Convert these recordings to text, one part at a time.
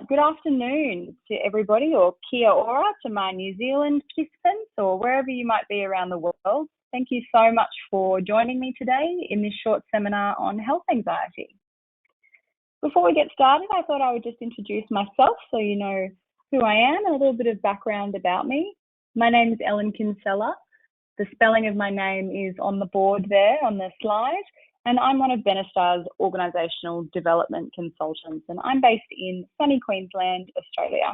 Good afternoon to everybody, or kia ora to my New Zealand participants, or wherever you might be around the world. Thank you so much for joining me today in this short seminar on health anxiety. Before we get started, I thought I would just introduce myself so you know who I am and a little bit of background about me. My name is Ellen Kinsella. The spelling of my name is on the board there on the slide. And I'm one of Benestar's organisational development consultants, and I'm based in sunny Queensland, Australia.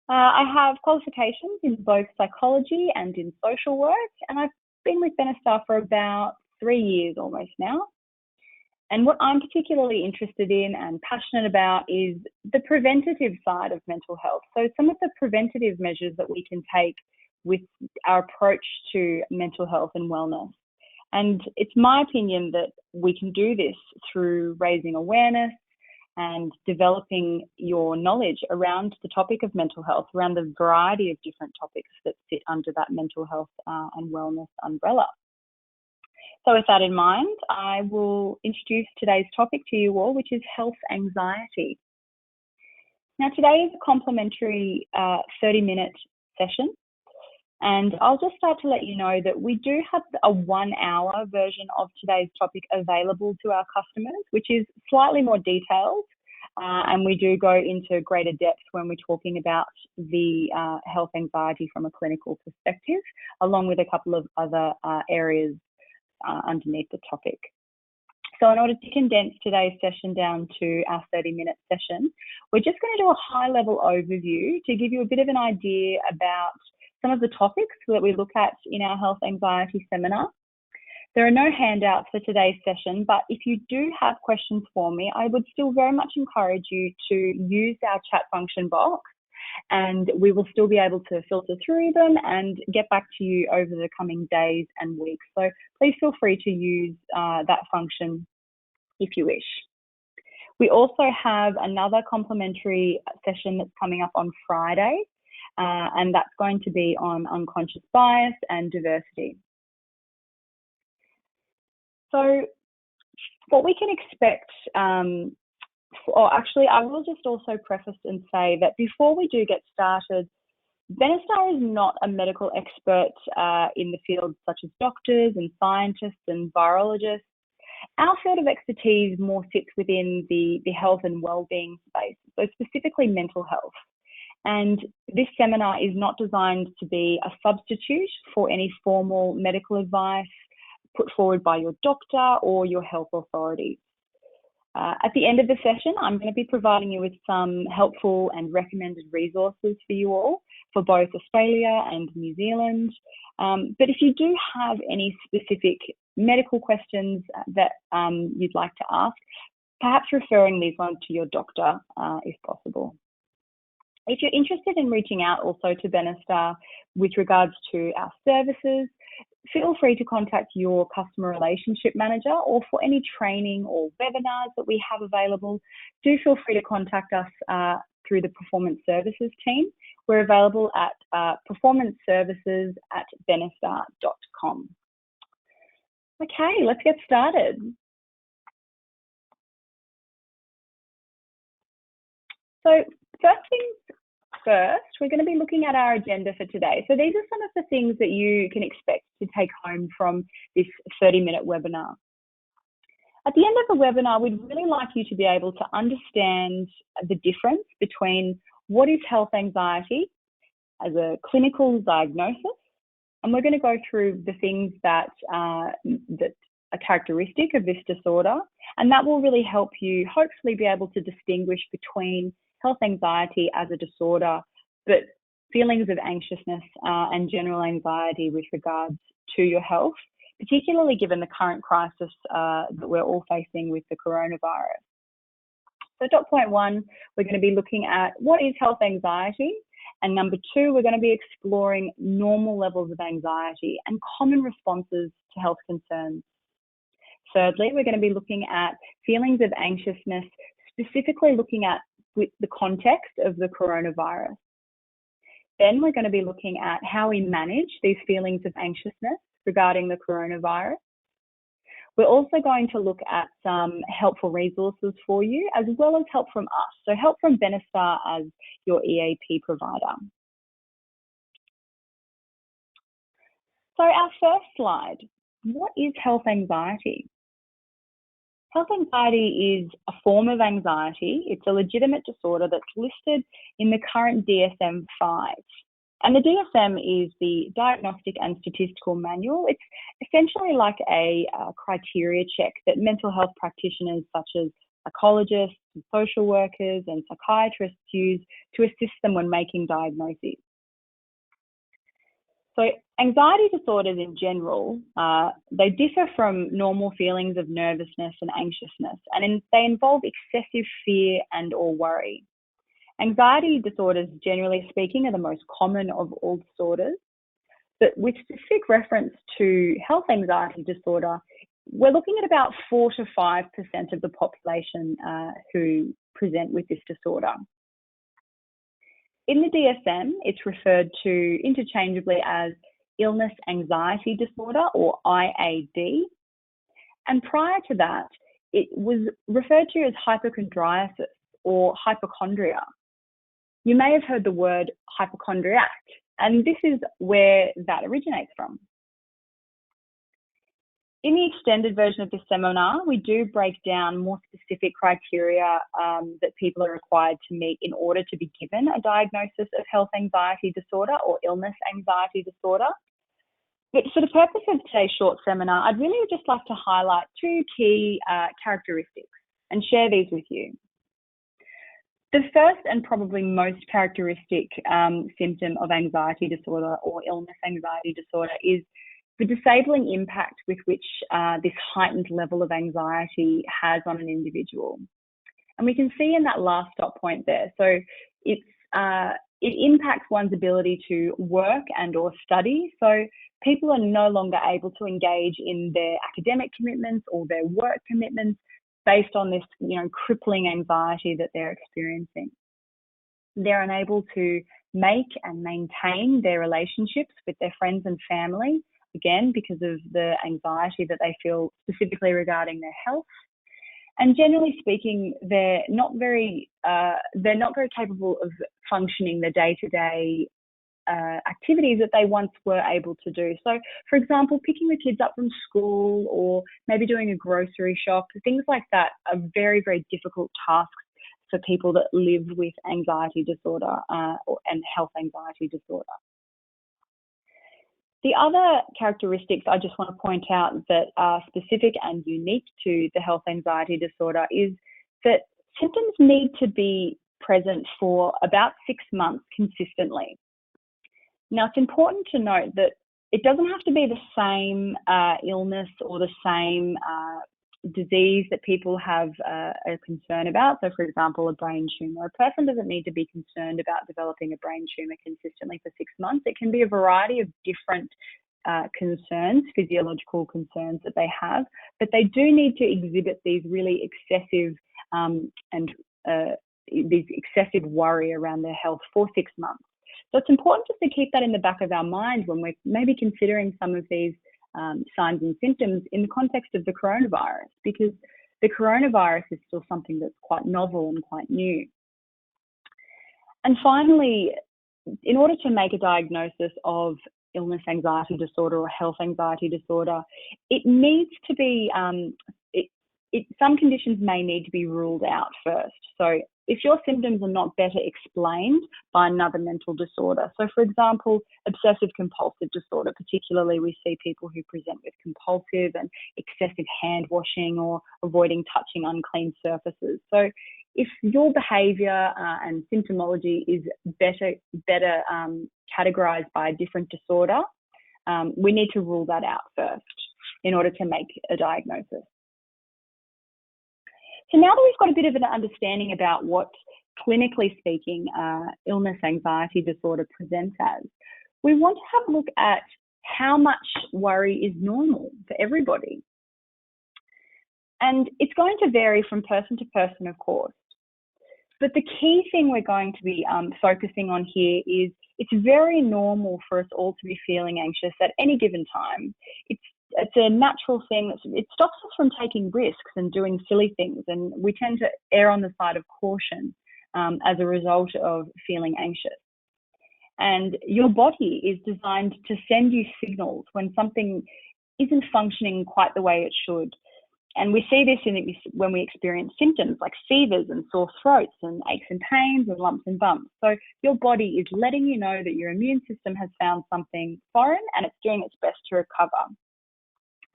I have qualifications in both psychology and in social work, and I've been with Benestar for about 3 years almost now. And what I'm particularly interested in and passionate about is the preventative side of mental health. So some of the preventative measures that we can take with our approach to mental health and wellness. And it's my opinion that we can do this through raising awareness and developing your knowledge around the topic of mental health, around the variety of different topics that sit under that mental health and wellness umbrella. So with that in mind, I will introduce today's topic to you all, which is health anxiety. Now, today is a complimentary 30-minute session. And I'll just start to let you know that we do have a 1-hour version of today's topic available to our customers, which is slightly more detailed. And we do go into greater depth when we're talking about the health anxiety from a clinical perspective, along with a couple of other areas underneath the topic. So in order to condense today's session down to our 30-minute session, we're just going to do a high-level overview to give you a bit of an idea about some of the topics that we look at in our health anxiety seminar. There are no handouts for today's session, but if you do have questions for me, I would still very much encourage you to use our chat function box, and we will still be able to filter through them and get back to you over the coming days and weeks. So please feel free to use that function if you wish. We also have another complimentary session that's coming up on Friday, and that's going to be on unconscious bias and diversity. So what we can expect, or actually I will just also preface and say that before we do get started, Benestar is not a medical expert in the field such as doctors and scientists and virologists. Our field of expertise more sits within the health and wellbeing space, so specifically mental health. And this seminar is not designed to be a substitute for any formal medical advice put forward by your doctor or your health authorities. At the end of the session, I'm going to be providing you with some helpful and recommended resources for you all for both Australia and New Zealand. But if you do have any specific medical questions that you'd like to ask, perhaps referring these ones to your doctor if possible. If you're interested in reaching out also to Benestar with regards to our services, feel free to contact your customer relationship manager, or for any training or webinars that we have available, do feel free to contact us through the Performance Services team. We're available at performanceservices@benestar.com. Okay, let's get started. So first things first, we're going to be looking at our agenda for today. So these are some of the things that you can expect to take home from this 30-minute webinar. At the end of the webinar, we'd really like you to be able to understand the difference between what is health anxiety as a clinical diagnosis, and we're going to go through the things that are characteristic of this disorder, and that will really help you hopefully be able to distinguish between health anxiety as a disorder, but feelings of anxiousness and general anxiety with regards to your health, particularly given the current crisis that we're all facing with the coronavirus. So dot point 1, we're going to be looking at what is health anxiety, and number 2, we're going to be exploring normal levels of anxiety and common responses to health concerns. Thirdly, we're going to be looking at feelings of anxiousness, specifically looking at with the context of the coronavirus. Then we're going to be looking at how we manage these feelings of anxiousness regarding the coronavirus. We're also going to look at some helpful resources for you, as well as help from us. So help from Benestar as your EAP provider. So our first slide, what is health anxiety? Health anxiety is a form of anxiety. It's a legitimate disorder that's listed in the current DSM-5. And the DSM is the Diagnostic and Statistical Manual. It's essentially like a criteria check that mental health practitioners such as psychologists, and social workers and psychiatrists use to assist them when making diagnoses. So anxiety disorders in general, they differ from normal feelings of nervousness and anxiousness, and they involve excessive fear and or worry. Anxiety disorders, generally speaking, are the most common of all disorders, but with specific reference to health anxiety disorder, we're looking at about 4 to 5% of the population who present with this disorder. In the DSM, it's referred to interchangeably as illness anxiety disorder, or IAD. And prior to that, it was referred to as hypochondriasis or hypochondria. You may have heard the word hypochondriac, and this is where that originates from. In the extended version of this seminar, we do break down more specific criteria that people are required to meet in order to be given a diagnosis of health anxiety disorder or illness anxiety disorder. But for the purpose of today's short seminar, I'd really just like to highlight 2 key characteristics and share these with you. The first and probably most characteristic symptom of anxiety disorder or illness anxiety disorder is the disabling impact with which this heightened level of anxiety has on an individual. And we can see in that last dot point there, so it impacts one's ability to work and or study. So people are no longer able to engage in their academic commitments or their work commitments based on this, crippling anxiety that they're experiencing. They're unable to make and maintain their relationships with their friends and family, again, because of the anxiety that they feel specifically regarding their health. And generally speaking, they're not very capable of functioning the day-to-day activities that they once were able to do. So, for example, picking the kids up from school or maybe doing a grocery shop, things like that are very, very difficult tasks for people that live with anxiety disorder and health anxiety disorder. The other characteristics I just want to point out that are specific and unique to the health anxiety disorder is that symptoms need to be present for about 6 months consistently. Now, it's important to note that it doesn't have to be the same illness or the same disease that people have a concern about. So, for example, a brain tumour. A person doesn't need to be concerned about developing a brain tumour consistently for 6 months. It can be a variety of different concerns, physiological concerns that they have, but they do need to exhibit these really excessive these excessive worry around their health for 6 months. So it's important just to keep that in the back of our mind when we're maybe considering some of these signs and symptoms in the context of the coronavirus, because the coronavirus is still something that's quite novel and quite new. And finally, in order to make a diagnosis of illness anxiety disorder or health anxiety disorder, it needs to be, some conditions may need to be ruled out first. So if your symptoms are not better explained by another mental disorder, so for example, obsessive compulsive disorder, particularly we see people who present with compulsive and excessive hand washing or avoiding touching unclean surfaces. So if your behaviour and symptomology is better categorised by a different disorder, we need to rule that out first in order to make a diagnosis. So now that we've got a bit of an understanding about what, clinically speaking, illness anxiety disorder presents as, we want to have a look at how much worry is normal for everybody. And it's going to vary from person to person, of course. But the key thing we're going to be focusing on here is it's very normal for us all to be feeling anxious at any given time. It's it's a natural thing. It stops us from taking risks and doing silly things, and we tend to err on the side of caution as a result of feeling anxious. And your body is designed to send you signals when something isn't functioning quite the way it should. And we see this when we experience symptoms like fevers and sore throats and aches and pains and lumps and bumps. So your body is letting you know that your immune system has found something foreign and it's doing its best to recover.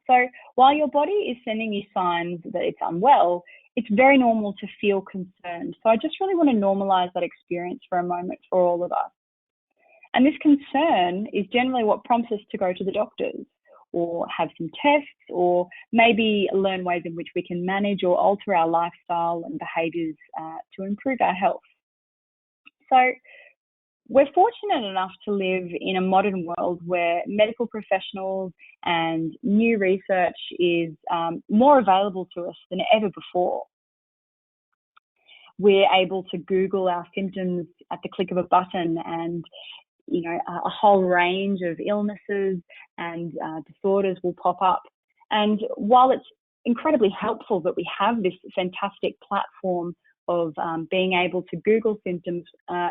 So while your body is sending you signs that it's unwell, it's very normal to feel concerned. So I just really want to normalize that experience for a moment for all of us. And this concern is generally what prompts us to go to the doctors or have some tests, or maybe learn ways in which we can manage or alter our lifestyle and behaviours to improve our health. So we're fortunate enough to live in a modern world where medical professionals and new research is more available to us than ever before. We're able to Google our symptoms at the click of a button, and a whole range of illnesses and disorders will pop up. And while it's incredibly helpful that we have this fantastic platform of being able to Google symptoms,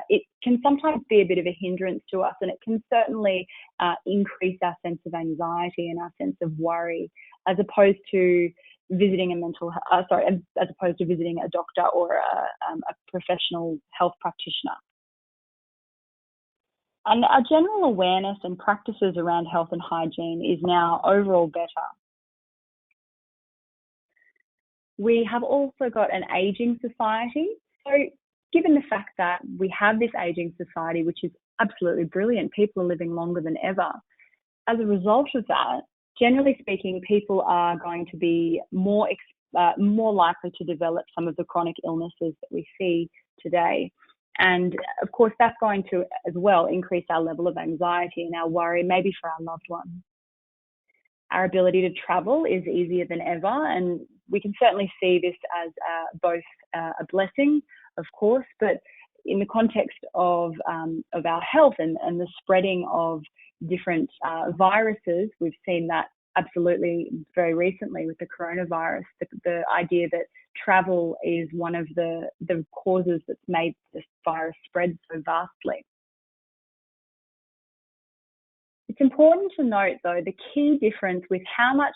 it can sometimes be a bit of a hindrance to us, and it can certainly increase our sense of anxiety and our sense of worry, as opposed to visiting a doctor or a professional health practitioner. And our general awareness and practices around health and hygiene is now overall better. We have also got an ageing society. So given the fact that we have this ageing society, which is absolutely brilliant, people are living longer than ever. As a result of that, generally speaking, people are going to be more likely to develop some of the chronic illnesses that we see today. And of course, that's going to as well increase our level of anxiety and our worry, maybe for our loved ones. Our ability to travel is easier than ever, and we can certainly see this as both a blessing, of course, but in the context of our health and the spreading of different viruses, we've seen that absolutely very recently with the coronavirus, the idea that travel is one of the causes that's made this virus spread so vastly. It's important to note, though, the key difference with how much,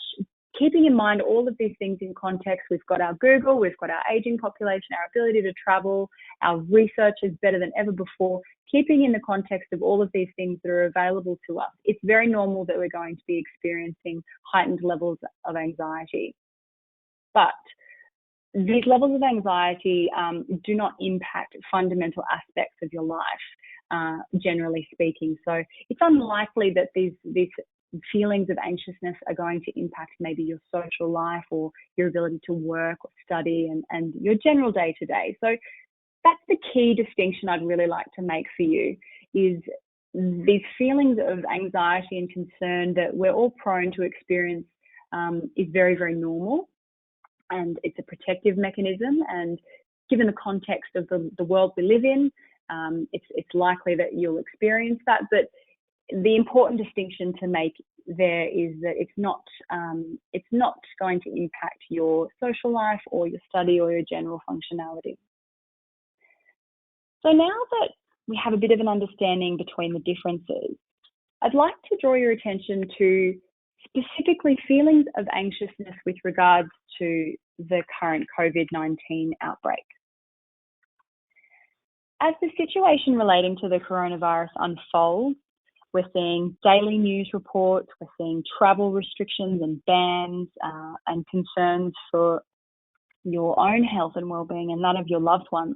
keeping in mind all of these things in context, we've got our Google, we've got our aging population, our ability to travel, our research is better than ever before. Keeping in the context of all of these things that are available to us, it's very normal that we're going to be experiencing heightened levels of anxiety. But these levels of anxiety do not impact fundamental aspects of your life, generally speaking. So it's unlikely that these feelings of anxiousness are going to impact maybe your social life or your ability to work or study and your general day-to-day. So that's the key distinction I'd really like to make for you, is these feelings of anxiety and concern that we're all prone to experience is very, very normal. And it's a protective mechanism. And given the context of the world we live in, it's likely that you'll experience that. But the important distinction to make there is that it's not going to impact your social life or your study or your general functionality. So now that we have a bit of an understanding between the differences, I'd like to draw your attention to specifically feelings of anxiousness with regards to the current COVID-19 outbreak. As the situation relating to the coronavirus unfolds, we're seeing daily news reports, we're seeing travel restrictions and bans and concerns for your own health and well-being and that of your loved ones.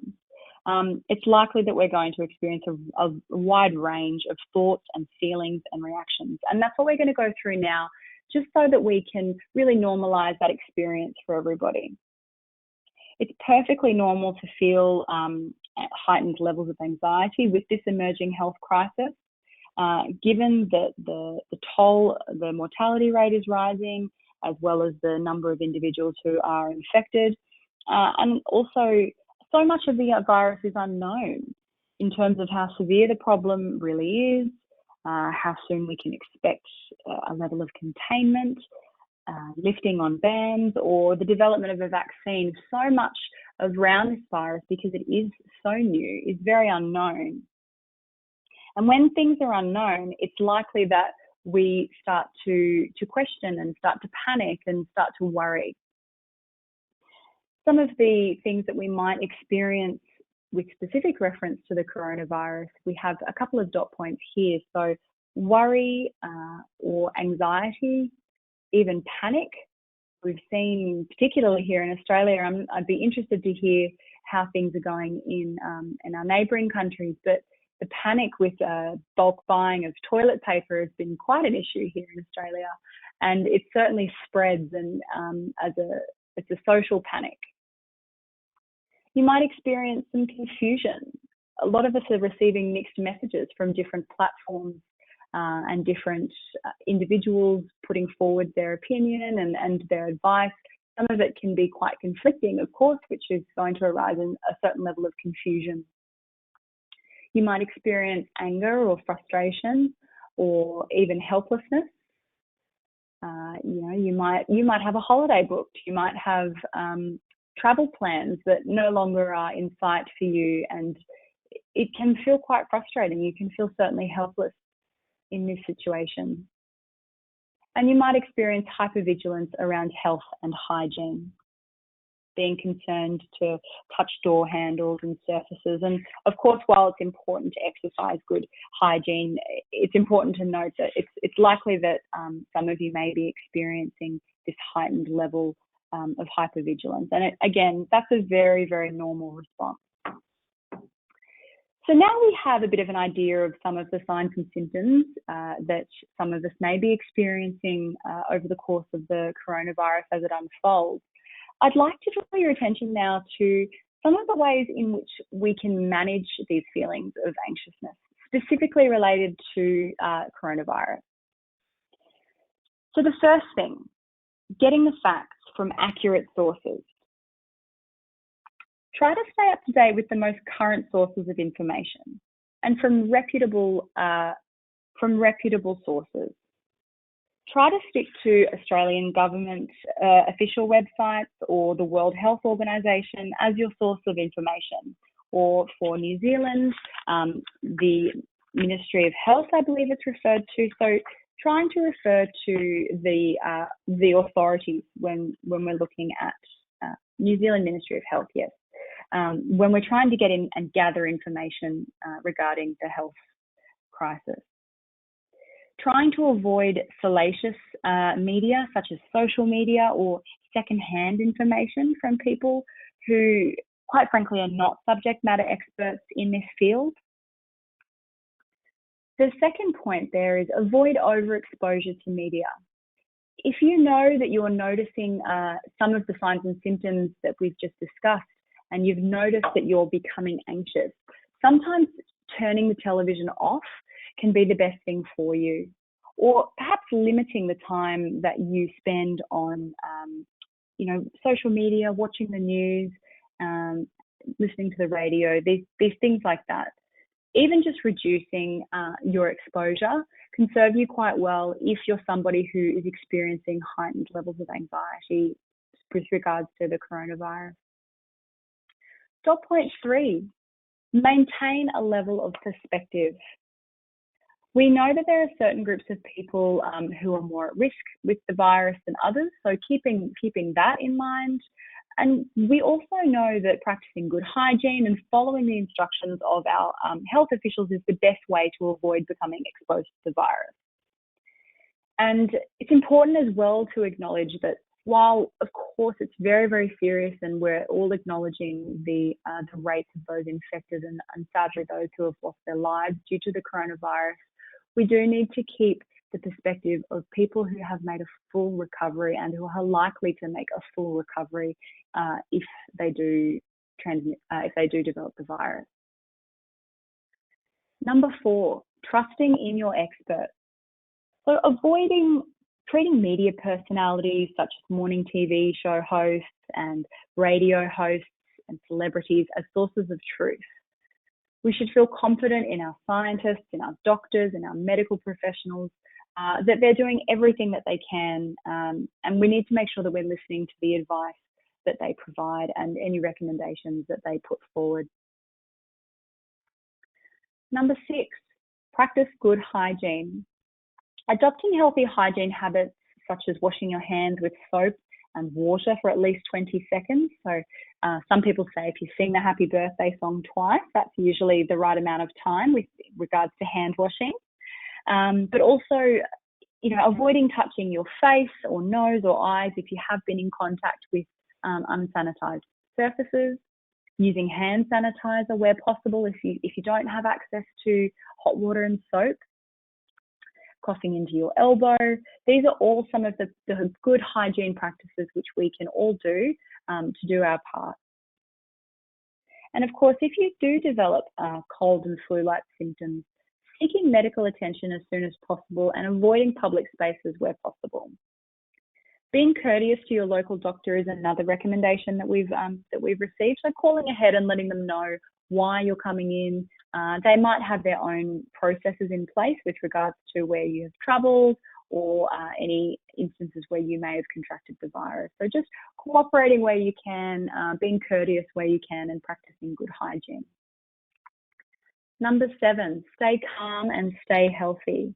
It's likely that we're going to experience a wide range of thoughts and feelings and reactions. And that's what we're going to go through now, just so that we can really normalize that experience for everybody. It's perfectly normal to feel heightened levels of anxiety with this emerging health crisis, given that the mortality rate is rising, as well as the number of individuals who are infected. And also, so much of the virus is unknown in terms of how severe the problem really is, how soon we can expect a level of containment, lifting on bans, or the development of a vaccine. So much around this virus, because it is so new, is very unknown. And when things are unknown, it's likely that we start to question and start to panic and start to worry. Some of the things that we might experience with specific reference to the coronavirus, we have a couple of dot points here. So worry or anxiety, even panic. We've seen, particularly here in Australia, I'd be interested to hear how things are going in our neighbouring countries, but the panic with bulk buying of toilet paper has been quite an issue here in Australia, and it certainly spreads and it's a social panic. You might experience some confusion. A lot of us are receiving mixed messages from different platforms and different individuals putting forward their opinion and their advice. Some of it can be quite conflicting, of course, which is going to arise in a certain level of confusion. You might experience anger or frustration or even helplessness. You might have a holiday booked. You might have travel plans that no longer are in sight for you, and it can feel quite frustrating. You can feel certainly helpless in this situation. And you might experience hypervigilance around health and hygiene, being concerned to touch door handles and surfaces. And of course, while it's important to exercise good hygiene, it's important to note that it's likely that some of you may be experiencing this heightened level of hypervigilance. And again, that's a very, very normal response. So now we have a bit of an idea of some of the signs and symptoms that some of us may be experiencing over the course of the coronavirus as it unfolds. I'd like to draw your attention now to some of the ways in which we can manage these feelings of anxiousness, specifically related to coronavirus. So the first thing, getting the facts from accurate sources. Try to stay up to date with the most current sources of information and from reputable sources. Try to stick to Australian government official websites or the World Health Organization as your source of information. Or for New Zealand, the Ministry of Health, I believe it's referred to. So trying to refer to the authorities when we're looking at New Zealand Ministry of Health, yes. When we're trying to get in and gather information regarding the health crisis. Trying to avoid salacious media, such as social media or secondhand information from people who, quite frankly, are not subject matter experts in this field. The second point there is avoid overexposure to media. If you know that you're noticing some of the signs and symptoms that we've just discussed, and you've noticed that you're becoming anxious, sometimes turning the television off can be the best thing for you, or perhaps limiting the time that you spend on, social media, watching the news, listening to the radio, these things like that. Even just reducing your exposure can serve you quite well if you're somebody who is experiencing heightened levels of anxiety with regards to the coronavirus. Dot point 3, maintain a level of perspective. We know that there are certain groups of people who are more at risk with the virus than others, so keeping that in mind. And we also know that practicing good hygiene and following the instructions of our health officials is the best way to avoid becoming exposed to the virus. And it's important as well to acknowledge that while, of course, it's very, very serious and we're all acknowledging the rates of those infected and sadly those who have lost their lives due to the coronavirus, we do need to keep the perspective of people who have made a full recovery and who are likely to make a full recovery if they do develop the virus. Number 4, trusting in your experts. So avoiding treating media personalities such as morning TV show hosts and radio hosts and celebrities as sources of truth. We should feel confident in our scientists, in our doctors, in our medical professionals, that they're doing everything that they can. And we need to make sure that we're listening to the advice that they provide and any recommendations that they put forward. Number 6, practice good hygiene. Adopting healthy hygiene habits such as washing your hands with soap and water for at least 20 seconds. So some people say if you sing the happy birthday song twice, that's usually the right amount of time with regards to hand washing. But also, avoiding touching your face or nose or eyes if you have been in contact with unsanitized surfaces. Using hand sanitizer where possible if you don't have access to hot water and soap. Coughing into your elbow. These are all some of the good hygiene practices which we can all do to do our part. And of course, if you do develop cold and flu-like symptoms, seeking medical attention as soon as possible and avoiding public spaces where possible. Being courteous to your local doctor is another recommendation that we've received. So calling ahead and letting them know why you're coming in. They might have their own processes in place with regards to where you have travelled or any instances where you may have contracted the virus. So just cooperating where you can, being courteous where you can, and practicing good hygiene. Number 7, stay calm and stay healthy.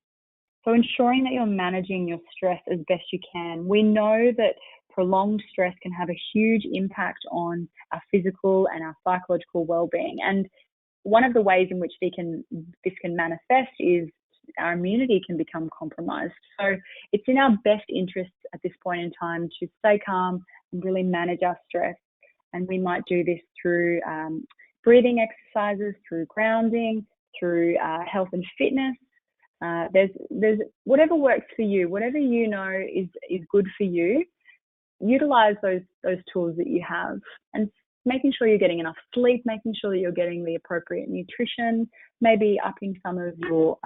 So ensuring that you're managing your stress as best you can. We know that prolonged stress can have a huge impact on our physical and our psychological well-being. And one of the ways in which this can manifest is our immunity can become compromised. So it's in our best interests at this point in time to stay calm and really manage our stress. And we might do this through breathing exercises, through grounding, through health and fitness. There's whatever works for you, whatever you know is good for you. Utilize those tools that you have, and making sure you're getting enough sleep, making sure that you're getting the appropriate nutrition, maybe upping some of your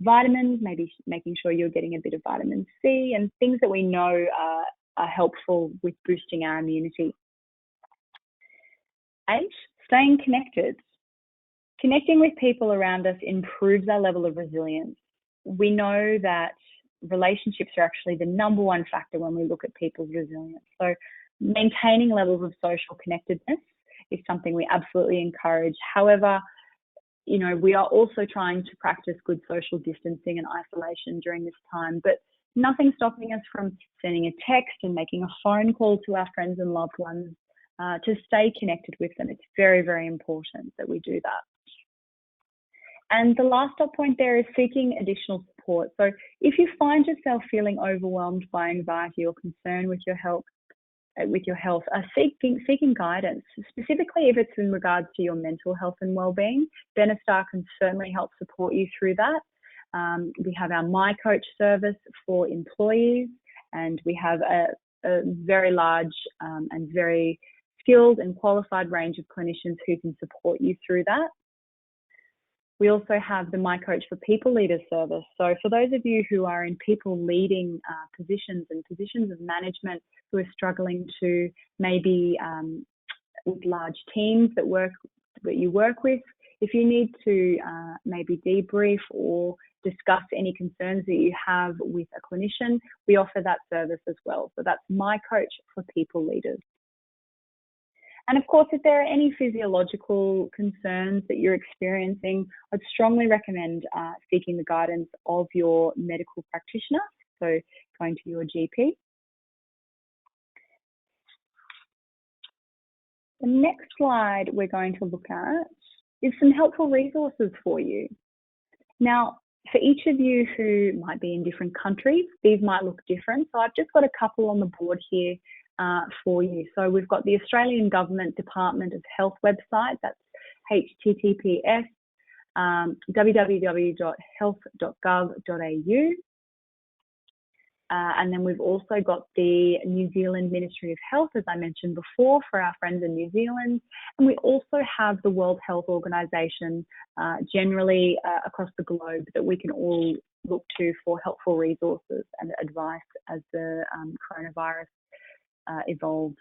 vitamins, maybe making sure you're getting a bit of vitamin C and things that we know are helpful with boosting our immunity. 8, staying connected. Connecting with people around us improves our level of resilience. We know that relationships are actually the number one factor when we look at people's resilience. So maintaining levels of social connectedness is something we absolutely encourage. However, we are also trying to practice good social distancing and isolation during this time, but nothing stopping us from sending a text and making a phone call to our friends and loved ones to stay connected with them. It's very, very important that we do that. And the last dot point there is seeking additional support. So if you find yourself feeling overwhelmed by anxiety or concern with your health, seeking guidance, specifically if it's in regards to your mental health and well-being, Benestar can certainly help support you through that. We have our My Coach service for employees, and we have a very large and very skilled and qualified range of clinicians who can support you through that. We also have the My Coach for People Leaders service. So for those of you who are in people leading positions and positions of management who are struggling to maybe with large teams that you work with, if you need to maybe debrief or discuss any concerns that you have with a clinician, we offer that service as well. So that's My Coach for People Leaders. And of course, if there are any physiological concerns that you're experiencing, I'd strongly recommend seeking the guidance of your medical practitioner, so going to your GP. The next slide we're going to look at is some helpful resources for you. Now, for each of you who might be in different countries, these might look different. So I've just got a couple on the board here for you. So we've got the Australian Government Department of Health website. That's https www.health.gov.au. And then we've also got the New Zealand Ministry of Health, as I mentioned before, for our friends in New Zealand. And we also have the World Health Organization generally across the globe that we can all look to for helpful resources and advice as the coronavirus evolves.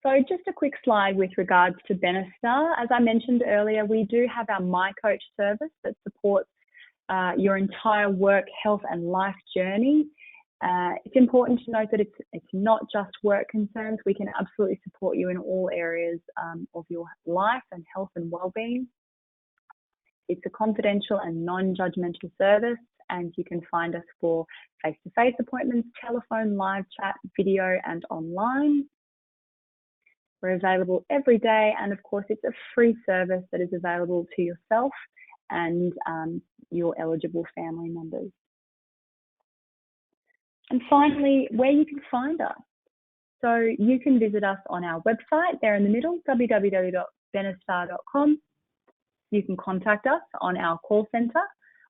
So just a quick slide with regards to Benestar. As I mentioned earlier, we do have our My Coach service that supports your entire work, health and life journey. It's important to note that it's not just work concerns. We can absolutely support you in all areas of your life and health and well-being. It's a confidential and non-judgmental service, and you can find us for face-to-face appointments, telephone, live chat, video and online. We're available every day, and of course it's a free service that is available to yourself and your eligible family members. And finally, where you can find us. So you can visit us on our website there in the middle, www.benestar.com. You can contact us on our call centre,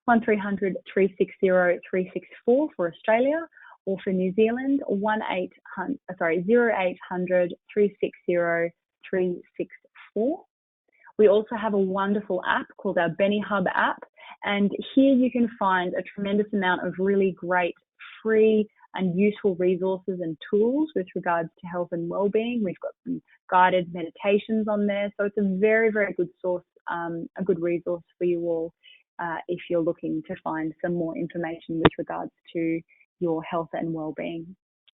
1300 360 364 for Australia, or for New Zealand, 0800 360 364. We also have a wonderful app called our BeniHub app, and here you can find a tremendous amount of really great free and useful resources and tools with regards to health and well-being. We've got some guided meditations on there, so it's a very, very good source, a good resource for you all if you're looking to find some more information with regards to your health and well-being.